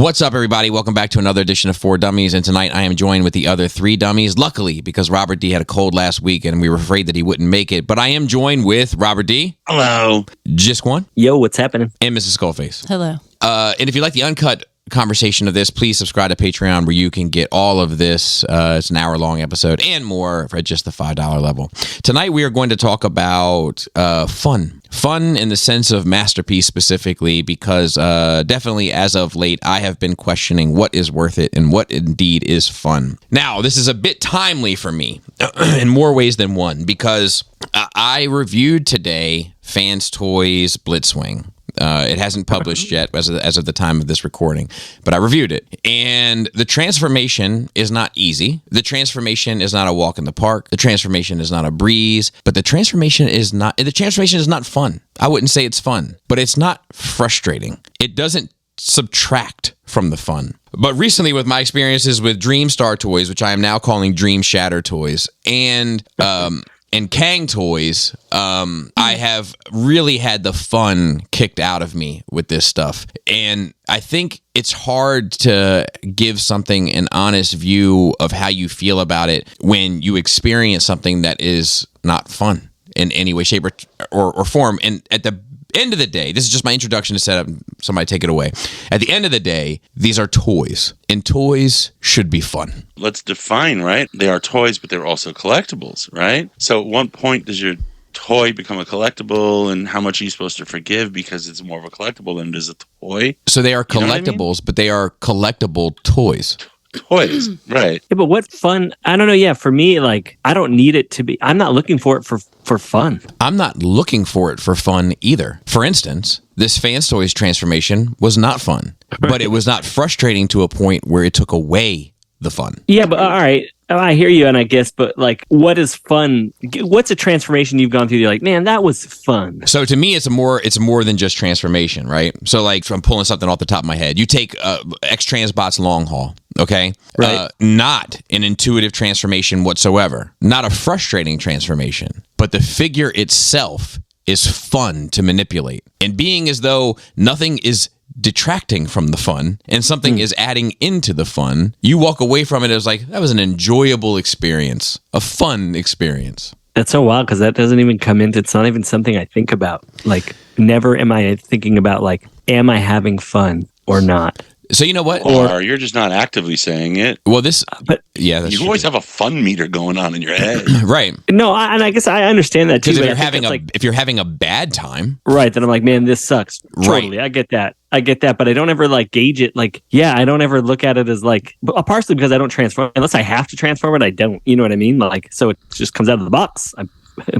What's up, everybody? Welcome back to another edition of 4 Dummies, and tonight I am joined with the other 3 dummies. Luckily, because Robert D had a cold last week, and we were afraid that he wouldn't make it, but I am joined with Robert D. Hello. Just one. Yo, what's happening? And Mrs. Skullface. Hello. And if you like the uncut conversation of this, please subscribe to Patreon, where you can get all of this. It's an hour-long episode and more for just the $5 level. Tonight, we are going to talk about fun. Fun in the sense of Masterpiece specifically, because definitely as of late, I have been questioning what is worth it and what indeed is fun. Now, this is a bit timely for me in more ways than one, because I reviewed today Fans Toys Blitzwing. It hasn't published yet as of the time of this recording, but I reviewed it. And the transformation is not easy. The transformation is not a walk in the park. The transformation is not a breeze, but the transformation is not fun. I wouldn't say it's fun, but it's not frustrating. It doesn't subtract from the fun. But recently, with my experiences with Dream Star Toys, which I am now calling Dream Shatter Toys, and Kang Toys, I have really had the fun kicked out of me with this stuff. And I think it's hard to give something an honest view of how you feel about it when you experience something that is not fun in any way, shape, or form. And at the end of the day, this is just my introduction to set up. Somebody take it away. At the end of the day, these are toys, and toys should be fun. Let's define, right? They are toys, but they're also collectibles, right? So at what point does your toy become a collectible, and how much are you supposed to forgive because it's more of a collectible than it is a toy? So they are collectibles, but they are collectible toys. Toys, right. Yeah, but what fun? I don't know. Yeah, for me, like, I don't need it to be. I'm not looking for it for fun. I'm not looking for it for fun either. For instance, this Fans Toys transformation was not fun, but it was not frustrating to a point where it took away the fun. Yeah, but all right. I hear you, and I guess, but like, what is fun? What's a transformation you've gone through? You're like, man, that was fun. So to me, it's more than just transformation, right? So like, I'm pulling something off the top of my head. You take X-Transbot's Long Haul, okay? Right. Not an intuitive transformation whatsoever. Not a frustrating transformation, but the figure itself is fun to manipulate. And being as though nothing is detracting from the fun and something is adding into the fun, you walk away from it as like, that was an enjoyable experience, a fun experience. That's so wild, because that doesn't even come into, it's not even something I think about. Like, never am I thinking about, like, am I having fun or not? So you know what? Or you're just not actively saying it. Well, that's you always have a fun meter going on in your head. Right. No, and I guess I understand that too. Because if you're having a bad time, right, then I'm like, man, this sucks. Totally, right. I get that, but I don't ever like gauge it. Like, yeah, I don't ever look at it as like, partially because I don't transform unless I have to transform it. I don't. You know what I mean? Like, so it just comes out of the box. I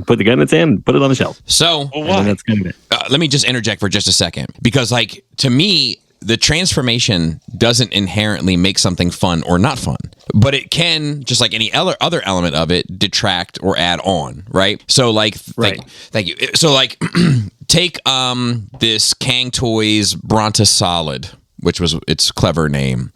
put the gun in its hand, put it on the shelf. So that's kind of it. Let me just interject for just a second, because like, to me, the transformation doesn't inherently make something fun or not fun, but it can, just like any other element of it, detract or add on, right? So like, thank you. So like, take this Kang Toys Bronta Solid, which was its clever name,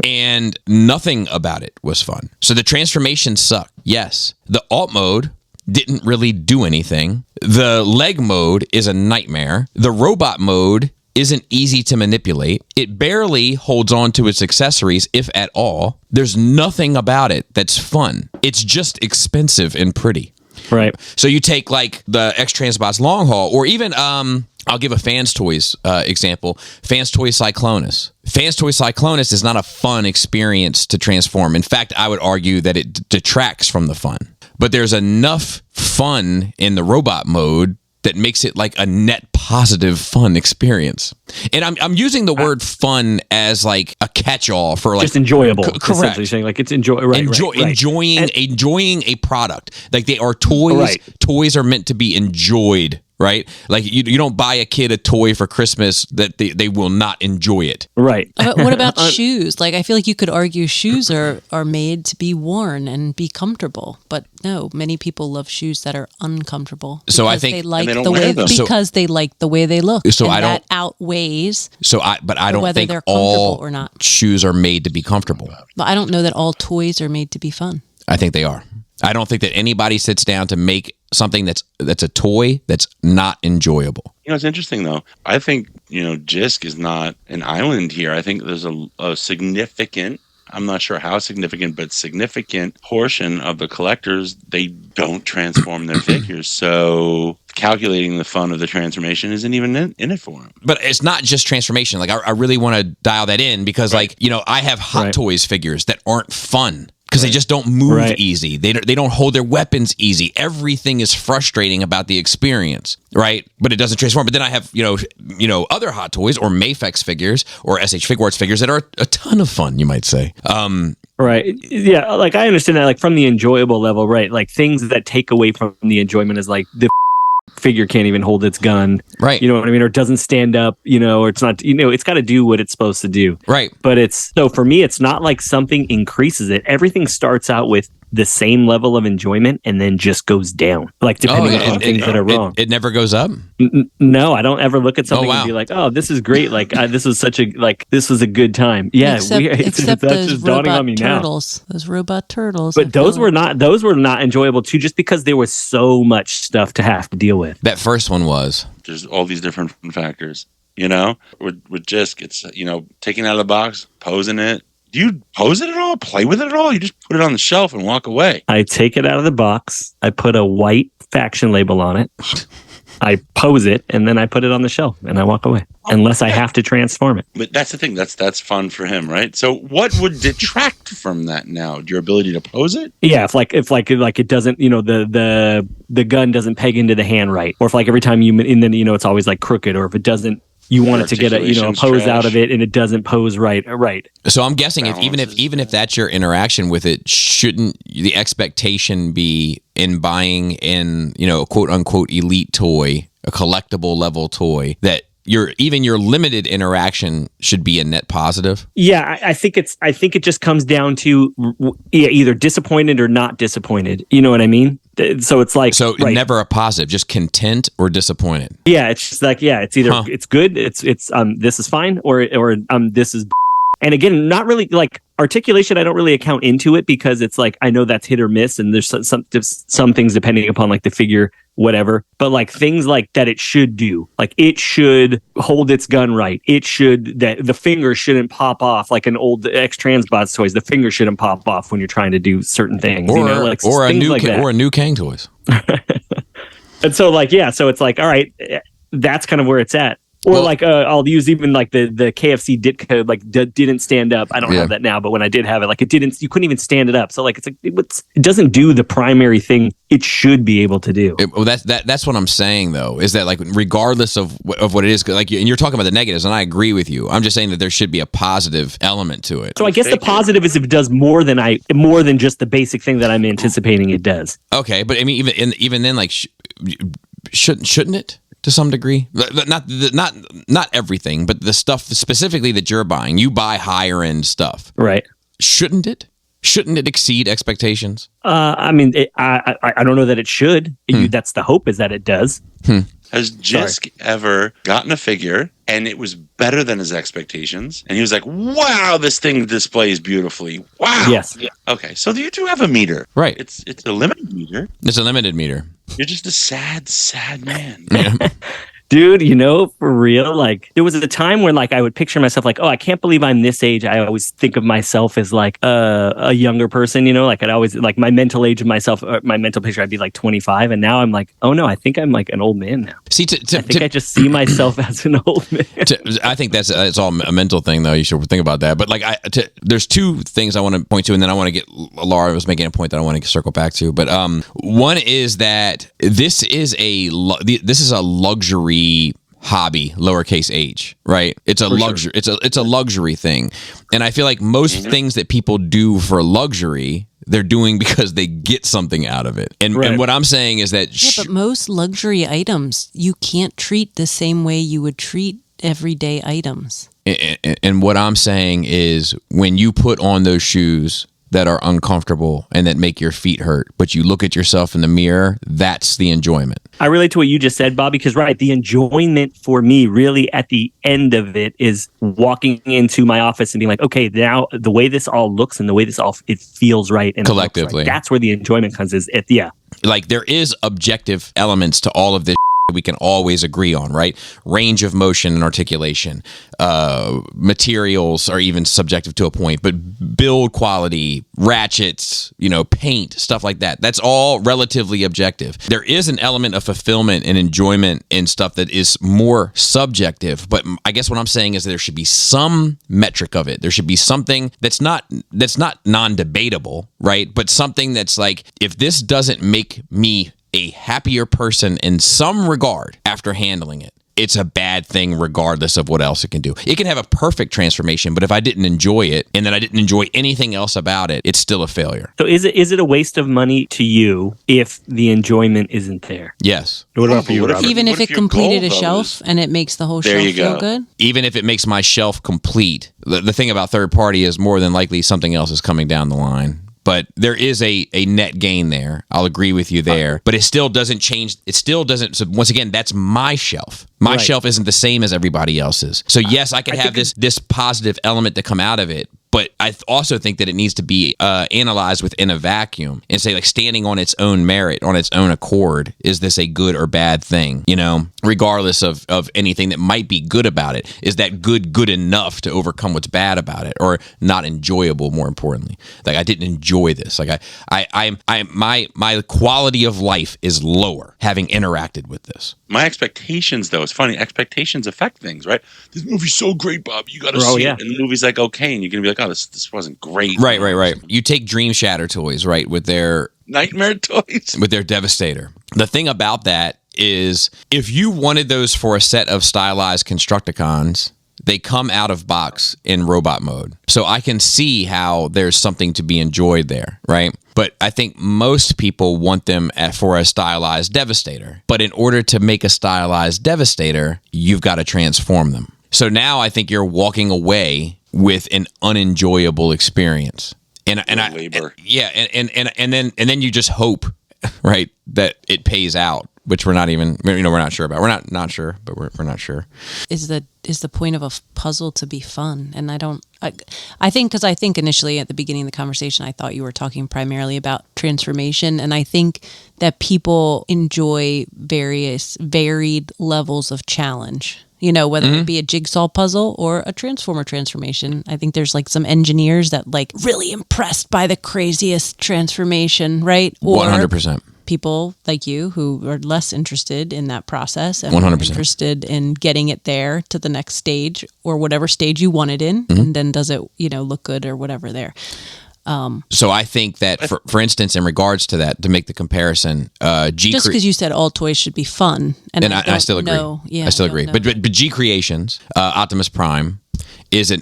and nothing about it was fun. So the transformation sucked. Yes. The alt mode didn't really do anything. The leg mode is a nightmare. The robot mode isn't easy to manipulate. It barely holds on to its accessories, if at all. There's nothing about it that's fun. It's just expensive and pretty. Right. So you take like the X-Transbot's Long Haul, or even I'll give a Fans Toys example. Fans Toys Cyclonus. Fans Toys Cyclonus is not a fun experience to transform. In fact, I would argue that it detracts from the fun. But there's enough fun in the robot mode that makes it like a net positive fun experience. And I'm using the word fun as like a catch-all for like, just enjoyable. Correct. Saying like it's enjoying a product. Like, they are toys. Right. Toys are meant to be enjoyed. Right? Like, you don't buy a kid a toy for Christmas that they will not enjoy it. Right. What about shoes? Like, I feel like you could argue shoes are made to be worn and be comfortable. But no, many people love shoes that are uncomfortable. So I think they like the way the way they look. So and that outweighs. But I don't whether think they're comfortable all or not. Shoes are made to be comfortable. But I don't know that all toys are made to be fun. I think they are. I don't think that anybody sits down to make something that's a toy that's not enjoyable. It's interesting though. I think, Jisk is not an island here. I think there's a significant, I'm not sure how significant, but significant portion of the collectors, they don't transform their figures. So calculating the fun of the transformation isn't even in it for them. But it's not just transformation. Like I really want to dial that in because I have Hot Toys figures that aren't fun. Because they just don't move easy. They don't hold their weapons easy. Everything is frustrating about the experience, right? But it doesn't transform. But then I have, other Hot Toys or Mafex figures or SH Figuarts figures that are a ton of fun, you might say. Right. Yeah. Like I understand that, like from the enjoyable level, right? Like things that take away from the enjoyment is like the figure can't even hold its gun, right? You know what I mean? Or doesn't stand up, or it's not, it's got to do what it's supposed to do, right? But so for me, it's not like something increases it. Everything starts out with the same level of enjoyment and then just goes down, like depending on things that are wrong. It never goes up. No, I don't ever look at something and be like, "Oh, this is great! Like this was this was a good time." Yeah, except that's those just dawning on me turtles, now. those robot turtles. But those were not enjoyable too, just because there was so much stuff to have to deal with. That first one was. There's all these different factors, with Jisk, it's taking it out of the box, posing it. Do you pose it at all? Play with it at all? You just put it on the shelf and walk away. I take it out of the box. I put a white faction label on it. I pose it, and then I put it on the shelf, and I walk away. Unless I have to transform it. But that's the thing. That's fun for him, right? So what would detract from that now? Your ability to pose it? Yeah, if it doesn't, the gun doesn't peg into the hand right, or if like every time it's always like crooked, or if it doesn't. You want it to get a pose out of it, and it doesn't pose right. So I'm guessing even if that's your interaction with it, shouldn't the expectation be in buying a quote unquote elite toy, a collectible level toy, that your limited interaction should be a net positive? Yeah, I think it just comes down to either disappointed or not disappointed. You know what I mean? So it's like never a positive, just content or disappointed. Yeah, it's just like it's either it's good, it's this is fine, or this is. And again, not really like articulation. I don't really account into it because it's like I know that's hit or miss, and there's some things depending upon like the figure, whatever. But like things like that, it should do. Like it should hold its gun right. It should that the finger shouldn't pop off like an old X-Transbots toys. The finger shouldn't pop off when you're trying to do certain things. Or a new Kang toys. And so so it's like all right, that's kind of where it's at. Or I'll use even like the KFC Ditka didn't stand up. I don't have that now, but when I did have it, like it didn't. You couldn't even stand it up. So like it doesn't do the primary thing it should be able to do. That's what I'm saying though. Is that like regardless of what it is, like and you're talking about the negatives, and I agree with you. I'm just saying that there should be a positive element to it. So I guess the positive is if it does more than just the basic thing that I'm anticipating it does. Okay, but I mean even then like shouldn't it? To some degree, not everything, but the stuff specifically that you're buying. You buy higher end stuff, right? Shouldn't it exceed expectations? I mean, I don't know that it should. That's the hope, is that it does. Has Jisk ever gotten a figure and it was better than his expectations, and he was like, "Wow, this thing displays beautifully." Wow. Yes. Yeah. Okay, so you do have a meter, right? It's a limited meter. It's a limited meter. You're just a sad man. Dude, for real, like there was a time when like I would picture myself like, oh, I can't believe I'm this age. I always think of myself as like a younger person, like I'd always like my mental age of myself, my mental picture, I'd be like 25. And now I'm like, oh no, I think I'm like an old man now. See, I just see myself as an old man. I think it's all a mental thing though. You should think about that. But like there's two things I want to point to, and then I want to get Laura was making a point that I want to circle back to. But one is that this is a luxury hobby, lowercase h, right? It's a luxury. Sure. It's a luxury thing, and I feel like most things that people do for luxury, they're doing because they get something out of it. And what I'm saying is that but most luxury items you can't treat the same way you would treat everyday items. And what I'm saying is when you put on those shoes that are uncomfortable and that make your feet hurt, but you look at yourself in the mirror, that's the enjoyment. I relate to what you just said, Bob, because the enjoyment for me really at the end of it is walking into my office and being like, okay, now the way this all looks and the way this all it feels right and collectively, right, that's where the enjoyment comes. Like, there is objective elements to all of this we can always agree on, right? Range of motion and articulation, materials are even subjective to a point, but build quality, ratchets, paint, stuff like that. That's all relatively objective. There is an element of fulfillment and enjoyment in stuff that is more subjective, but I guess what I'm saying is there should be some metric of it. There should be something that's not non-debatable, right? But something that's like, if this doesn't make me a happier person in some regard after handling it, it's a bad thing regardless of what else it can do. It can have a perfect transformation, but if I didn't enjoy it and then I didn't enjoy anything else about it, it's still a failure. So is it a waste of money to you if the enjoyment isn't there? Yes. What about for you, Robert? Even if it completed a shelf and it makes the whole shelf feel good? Even if it makes my shelf complete. The thing about third party is more than likely something else is coming down the line. But there is a net gain there. I'll agree with you there. But it still doesn't change. It still doesn't. So once again, that's my shelf. My shelf isn't the same as everybody else's. So yes, I can have this positive element to come out of it. But I also think that it needs to be analyzed within a vacuum and say, like, standing on its own merit, on its own accord, is this a good or bad thing? Regardless of anything that might be good about it. Is that good enough to overcome what's bad about it, or not enjoyable? More importantly, like, I didn't enjoy this. Like, my quality of life is lower having interacted with this. My expectations, though, it's funny. Expectations affect things, right? This movie's so great, Bob. You got to see it. And the movie's like, okay, and you're gonna be like, oh, this wasn't great. Right. You take Dream Shatter toys, right, with their Nightmare toys, with their Devastator. The thing about that is, if you wanted those for a set of stylized Constructicons, they come out of box in robot mode. So I can see how there's something to be enjoyed there, right? But I think most people want them for a stylized Devastator. But in order to make a stylized Devastator, you've got to transform them. So now I think you're walking away with an unenjoyable experience. And then you just hope, right, that it pays out, which we're not sure about. We're not sure, but we're not sure. Is the point of a puzzle to be fun? And I think initially at the beginning of the conversation, I thought you were talking primarily about transformation. And I think that people enjoy varied levels of challenge. Whether it be a jigsaw puzzle or a transformer transformation. I think there's like some engineers that like really impressed by the craziest transformation, right? Or 100%. People like you who are less interested in that process and 100%. interested in getting it there to the next stage or whatever stage you want it in, and then does it, look good or whatever there. So I think that, for instance, in regards to that, to make the comparison, just because you said all toys should be fun, and I still agree. I still agree. But G Creations, Optimus Prime, is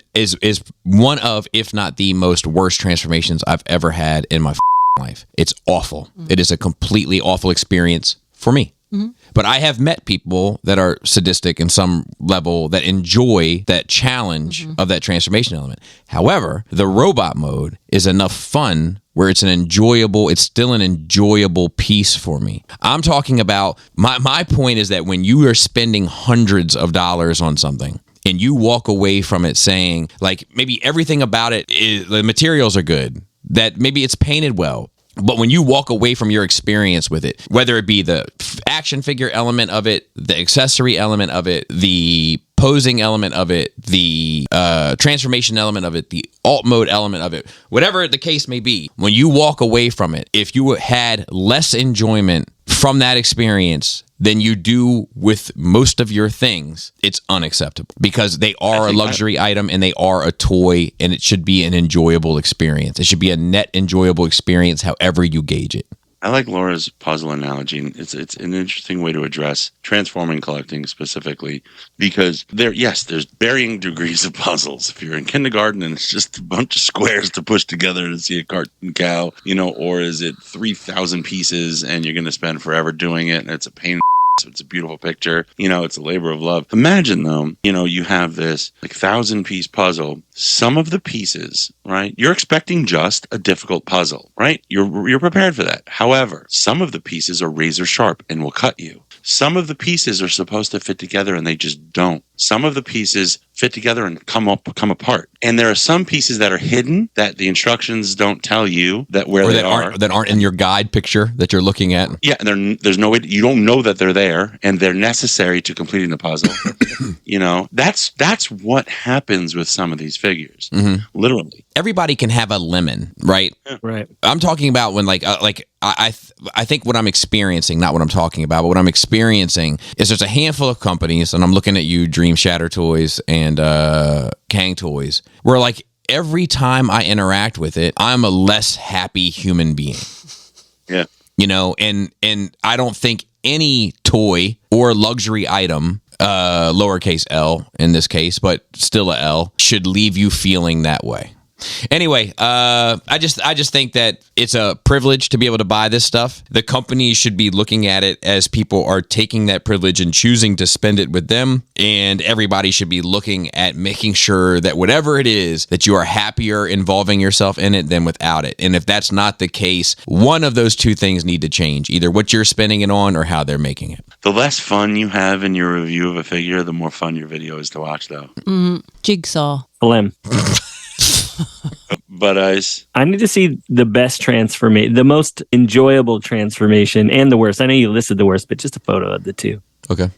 one of, if not the most worst transformations I've ever had in my life. It's awful. Mm-hmm. It is a completely awful experience for me. Mm-hmm. But I have met people that are sadistic in some level that enjoy that challenge of that transformation element. However, the robot mode is enough fun where it's still an enjoyable piece for me. I'm talking about, my point is that when you are spending hundreds of dollars on something and you walk away from it saying, like, maybe everything about it the materials are good, that maybe it's painted well, but when you walk away from your experience with it, whether it be the action figure element of it, the accessory element of it, the posing element of it, the transformation element of it, the alt mode element of it, whatever the case may be, when you walk away from it, if you had less enjoyment from that experience than you do with most of your things, it's unacceptable, because they are a luxury item and they are a toy, and it should be an enjoyable experience. It should be a net enjoyable experience, however you gauge it. I like Laura's puzzle analogy. It's an interesting way to address transforming collecting specifically, because there's varying degrees of puzzles. If you're in kindergarten and it's just a bunch of squares to push together to see a cartoon cow, or is it 3,000 pieces and you're going to spend forever doing it and it's a pain. So it's a beautiful picture. It's a labor of love. Imagine, though, you have this 1,000-piece puzzle. Some of the pieces, right? You're expecting just a difficult puzzle, right? You're prepared for that. However, some of the pieces are razor sharp and will cut you. Some of the pieces are supposed to fit together and they just don't. Some of the pieces fit together and come apart. And there are some pieces that are hidden that the instructions don't tell you that where they are. That aren't in your guide picture that you're looking at. Yeah, and there's no way you don't know that they're there, and they're necessary to completing the puzzle. That's what happens with some of these figures. Literally, everybody can have a lemon, right? Right. I'm talking about when I think what I'm experiencing, not what I'm talking about, but what I'm experiencing is there's a handful of companies, and I'm looking at you, Dream Shatter Toys and Kang Toys, where like every time I interact with it, I'm a less happy human being. Yeah. And I don't think any toy or luxury item, lowercase L in this case, but still a L, should leave you feeling that way. Anyway, I just think that it's a privilege to be able to buy this stuff. The companies should be looking at it as people are taking that privilege and choosing to spend it with them. And everybody should be looking at making sure that whatever it is, that you are happier involving yourself in it than without it. And if that's not the case, one of those two things need to change, either what you're spending it on or how they're making it. The less fun you have in your review of a figure, the more fun your video is to watch, though. Jigsaw. Blim. But I need to see the best transformation, the most enjoyable transformation, and the worst. I know you listed the worst, but just a photo of the two. Okay.